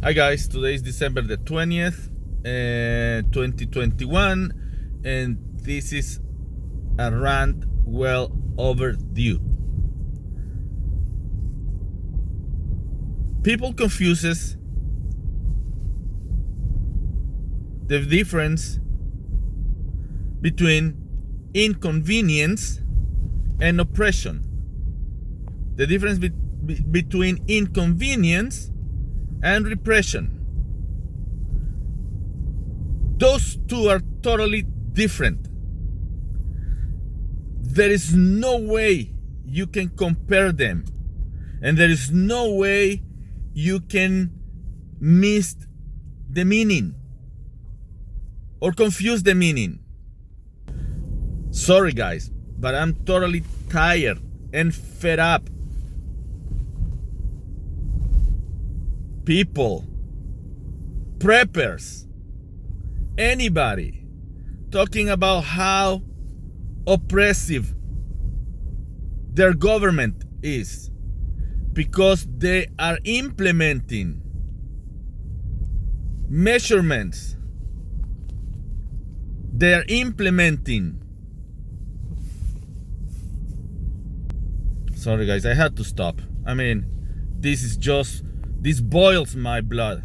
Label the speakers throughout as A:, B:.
A: Hi guys, today is December the 20th, 2021, and this is a rant well overdue. People confuses the difference between inconvenience and oppression. The difference between inconvenience and repression. Those two are totally different. There is no way you can compare them, and there is no way you can miss the meaning or confuse the meaning. Sorry guys, but I'm totally tired and fed up. People, preppers, anybody talking about how oppressive their government is because they are implementing measurements. They are implementing. Sorry guys, I had to stop. I mean, this boils my blood.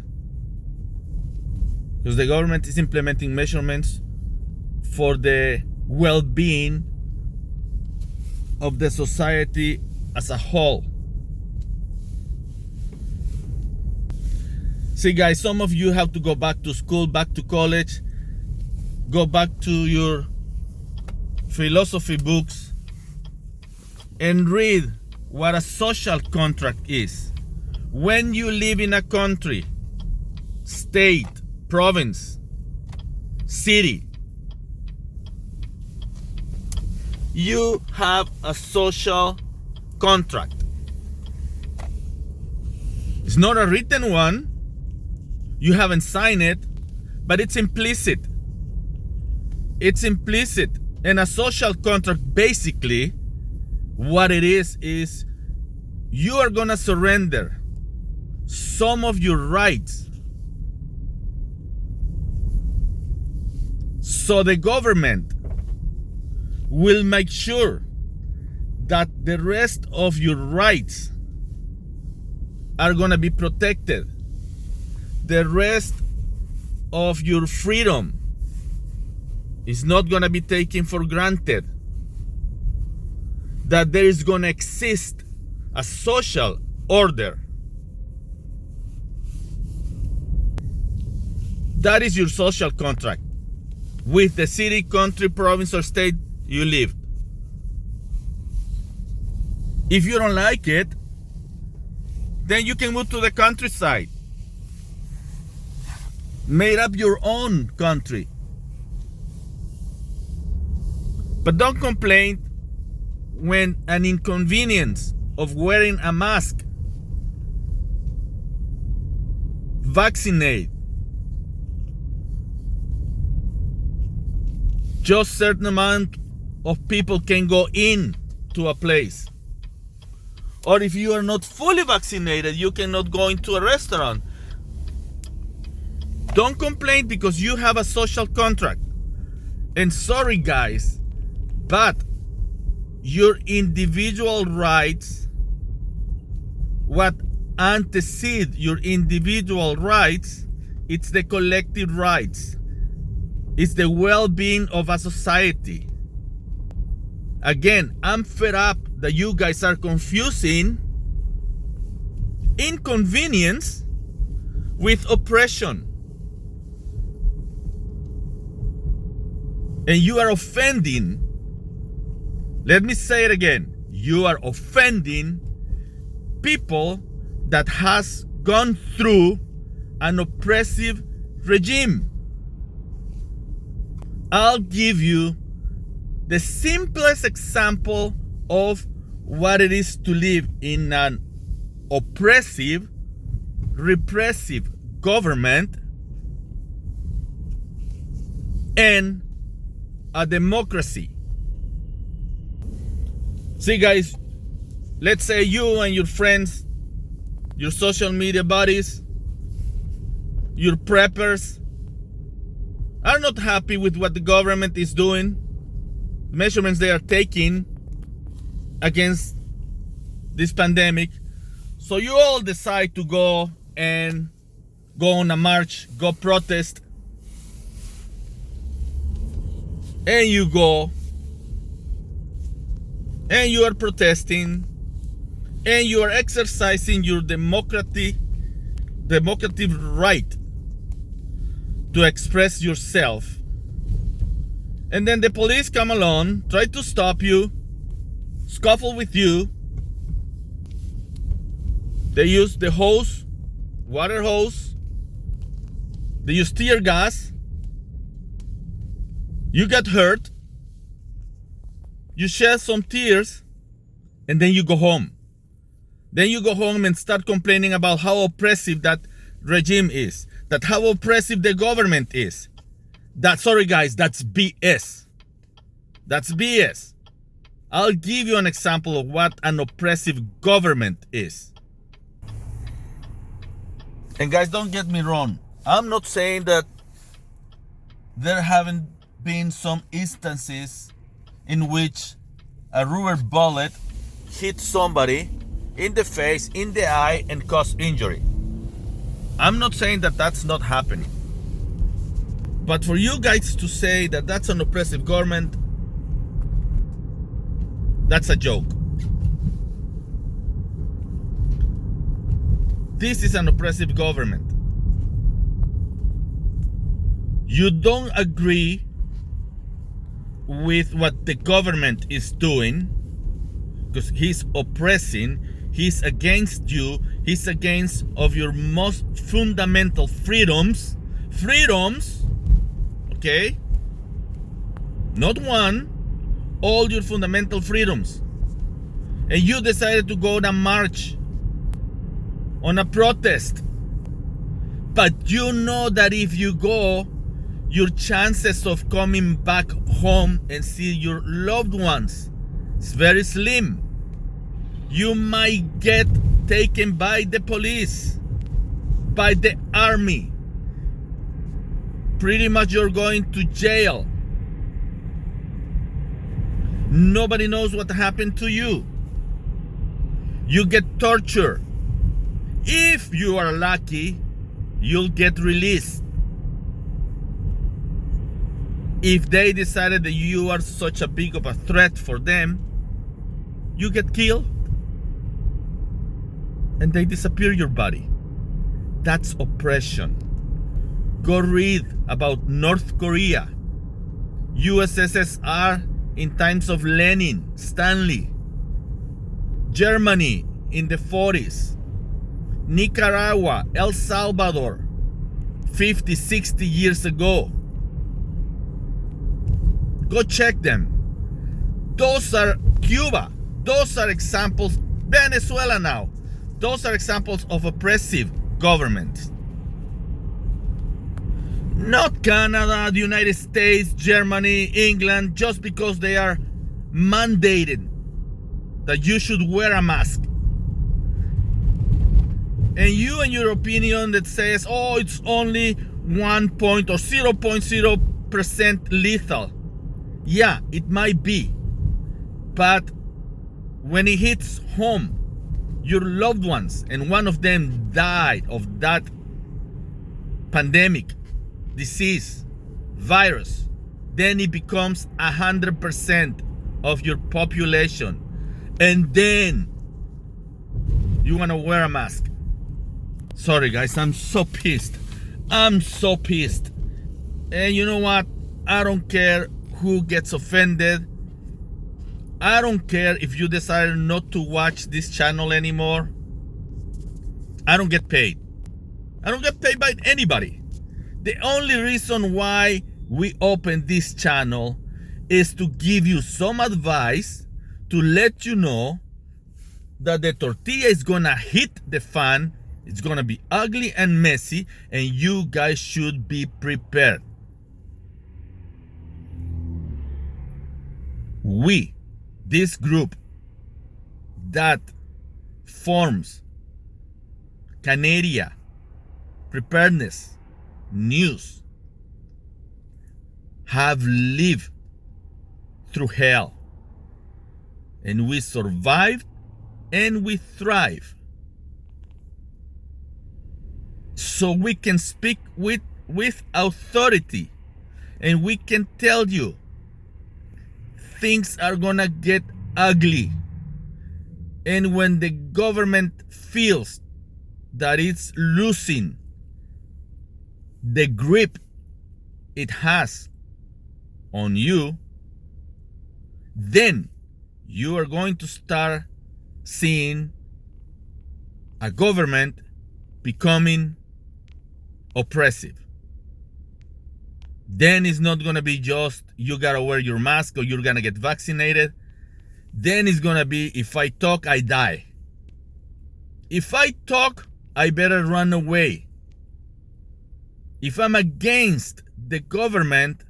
A: Because the government is implementing measurements for the well-being of the society as a whole. See guys, some of you have to go back to school, back to college, go back to your philosophy books and read what a social contract is. When you live in a country, state, province, city, you have a social contract. It's not a written one, you haven't signed it, but it's implicit. It's implicit. And a social contract, basically, what it is you are gonna surrender some of your rights so the government will make sure that the rest of your rights are gonna be protected. The rest of your freedom is not gonna be taken for granted. That there is gonna exist a social order. That is your social contract with the city, country, province, or state you live. If you don't like it, then you can move to the countryside. Made up your own country. But don't complain when an inconvenience of wearing a mask, vaccinate, just certain amount of people can go in to a place. Or if you are not fully vaccinated, you cannot go into a restaurant. Don't complain because you have a social contract. And sorry guys, but your individual rights, what antecede your individual rights, it's the collective rights. It's the well-being of a society. Again, I'm fed up that you guys are confusing inconvenience with oppression. And you are offending, let me say it again, you are offending people that has gone through an oppressive regime. I'll give you the simplest example of what it is to live in an oppressive, repressive government and a democracy. See guys, let's say you and your friends, your social media buddies, your preppers are not happy with what the government is doing, the measurements they are taking against this pandemic. So you all decide to go on a march, go protest, and you go and you are protesting and you are exercising your democratic right to express yourself. And then the police come along, try to stop you, scuffle with you. They use the hose, water hose. They use tear gas. You get hurt. You shed some tears. And then you go home. Then you go home and start complaining about how oppressive that regime is. That how oppressive the government is. Sorry guys, that's BS. That's BS. I'll give you an example of what an oppressive government is. And guys, don't get me wrong. I'm not saying that there haven't been some instances in which a rubber bullet hit somebody in the face, in the eye, and caused injury. I'm not saying that that's not happening. But for you guys to say that that's an oppressive government, that's a joke. This is an oppressive government. You don't agree with what the government is doing because he's oppressing, he's against you, he's against of your most fundamental freedoms, okay? Not one, all your fundamental freedoms. And you decided to go on a march, on a protest. But you know that if you go, your chances of coming back home and see your loved ones is very slim. You might get taken by the police, by the army. Pretty much you're going to jail. Nobody knows what happened to you. You get tortured. If you are lucky, you'll get released. If they decided that you are such a big of a threat for them, you get killed and they disappear your body. That's oppression. Go read about North Korea, USSR in times of Lenin, Stanley, Germany in the 40s, Nicaragua, El Salvador, 50, 60 years ago. Go check them. Those are Cuba. Those are examples. Venezuela now. Those are examples of oppressive governments. Not Canada, the United States, Germany, England, just because they are mandated that you should wear a mask. And you and your opinion that says, oh, it's only 1 point or 0.0% lethal. Yeah, it might be. But when it hits home, your loved ones, and one of them died of that pandemic, disease, virus, then it becomes 100% of your population. And then you want to wear a mask. Sorry guys, I'm so pissed. I'm so pissed. And you know what? I don't care who gets offended. I don't care if you decided not to watch this channel anymore. I don't get paid. I don't get paid by anybody. The only reason why we opened this channel is to give you some advice, to let you know that the tortilla is gonna hit the fan. It's gonna be ugly and messy, and you guys should be prepared. We, this group that forms Canada Preparedness news have lived through hell, and we survived and we thrive. So we can speak with authority, and we can tell you things are gonna get ugly. And when the government feels that it's losing the grip it has on you, then you are going to start seeing a government becoming oppressive. Then it's not going to be just you got to wear your mask or you're going to get vaccinated. Then it's going to be, if I talk, I die. If I talk, I better run away. If I'm against the government,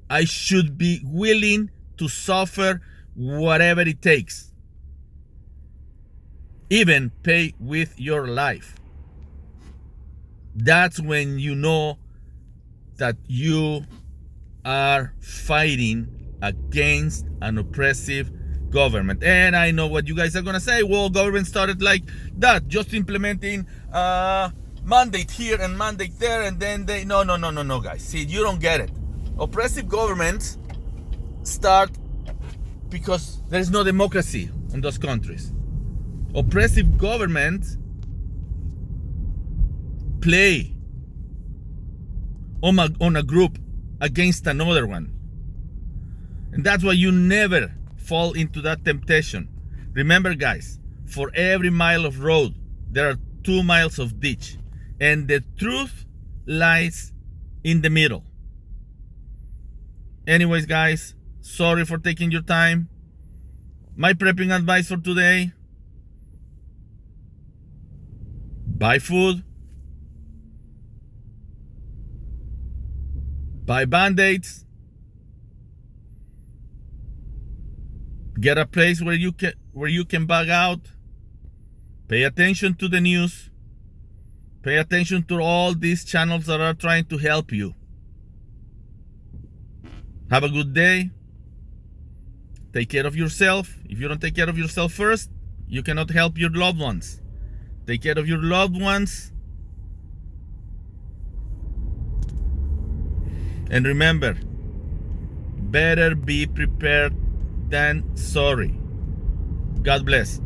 A: I should be willing to suffer whatever it takes. Even pay with your life. That's when you know that you are fighting against an oppressive government. And I know what you guys are gonna say. Well, government started like that, just implementing mandate here and mandate there, and then they no, guys. See, you don't get it. Oppressive governments start because there is no democracy in those countries. Oppressive governments play on a group against another one. And that's why you never fall into that temptation. Remember, guys, for every mile of road, there are 2 miles of ditch. And the truth lies in the middle. Anyways, guys, sorry for taking your time. My prepping advice for today: buy food, buy band-aids, get a place where you can bug out, pay attention to the news, pay attention to all these channels that are trying to help you. Have a good day. Take care of yourself. If you don't take care of yourself first, you cannot help your loved ones. Take care of your loved ones. And remember, better be prepared than sorry. God bless.